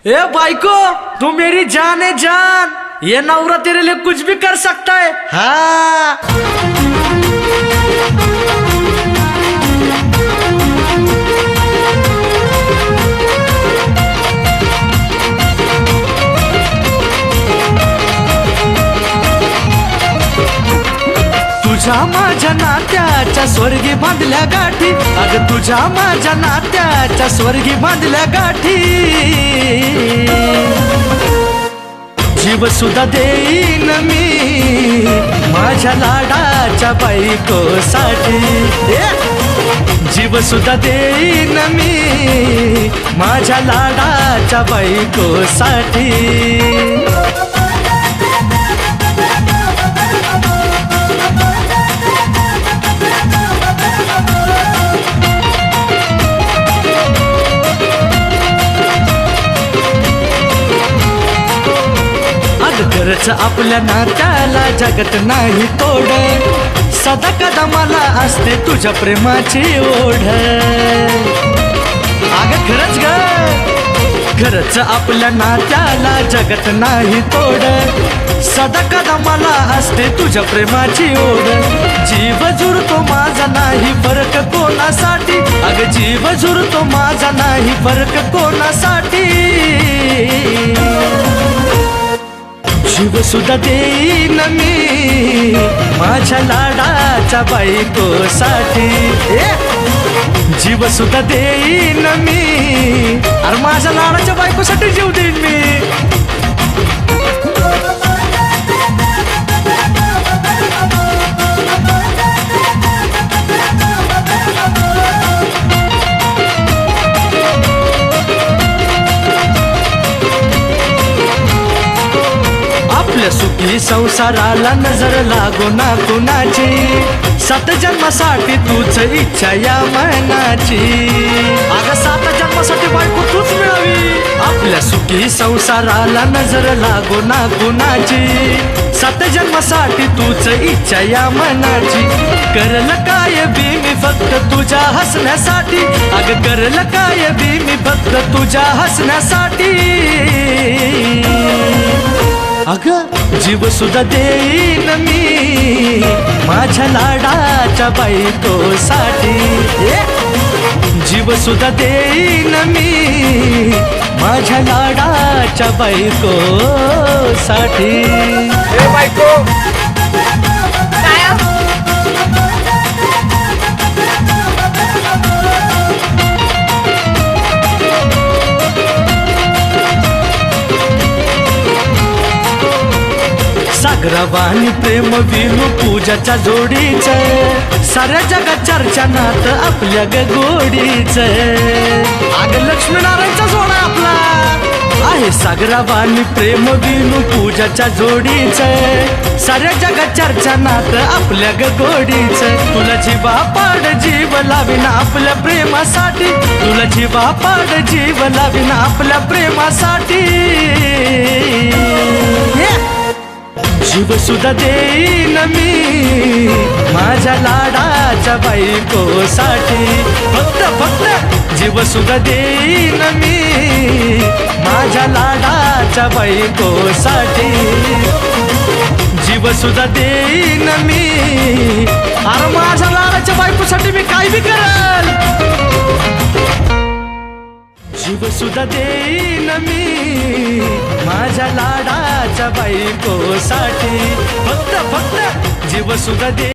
ए बाइको, तू मेरी जान है जान, ये नवरा तेरे लिए कुछ भी कर सकता है। हाँ तुझ्या माझ्या नात्याच्या स्वर्गी बांधल्या गाठी, अगं तुझ्या माझ्या नात्याच्या स्वर्गी बांधल्या गाठी, जीव सुद्धा देईन मी माझ्या लाडाच्या बायकोसाठी, जीव सुद्धा देईन मी माझ्या लाडाच्या बायकोसाठी। खरंच आपल्या नात्याला जगत नाही तोड, सदा कदा मला असते तुझ्या प्रेमाची ओढ। अगं खरंच ग, खरंच आपल्या नात्याला जगत नाही तोड, सदा कदा मला असते तुझ्या प्रेमाची ओढ। जीव जुरतो माझा नाही फरक कोणासाठी, अगं जीव जुरतो माझा नाही फरक कोणासाठी, जीव सुद्धा देईन मी माझ्या लाडाच्या बायकोसाठी, जीव सुद्धा देईन मी, अरे माझ्या लाडाच्या बायकोसाठी जीव देईन मी। सुखी संसाराला नजर लागो ना कुणाची, सात जन्मासाठी तूच इच्छा या मनाची, अगं सात जन्मासाठी बायको तूच मिळावी। आपल्या सुखी संसाराला नजर लागो ना कुणाची, सात जन्मासाठी तूच इच्छा या मनाची। करल काय बी मी फक्त तुझ्या हसण्यासाठी, अगं करल काय बी मी फक्त तुझ्या हसण्यासाठी, अगं जीव सुद्धा देईन मी माझ्या लाडाच्या बायकोसाठी, जीव सुद्धा देईन मी माझ्या लाडाच्या बायकोसाठी। ए बायको, सागरावानी प्रेम विनू पूजाच्या जोडीच, साऱ्या जगात चर्चा नात आपल्या गोडीच, अगं लक्ष्मीनारायणचा जोडा आपला आहे। सागरावानी प्रेम विनू पूजाच्या जोडीच, साऱ्या जगात चर्चा नात आपल्या गोडीच। तुला जीवा पाड जीव लावीन आपल्या प्रेमासाठी, तुला जीवा पाड जीव लावीन आपल्या प्रेमासाठी, जीव सुद्धा देईन मी माझ्या लाडाच्या बायकोसाठी, फक्त फक्त जीव सुद्धा देईन मी माझ्या लाडाच्या बायकोसाठी, जीव सुद्धा देईन मी, अरे माझ्या लाडाच्या बायकोसाठी मी काय बी करल, जीव सुद्धा देईन मी माझ्या लाडाच्या बायकोसाठी, फक्त फक्त जीव सुद्धा दे।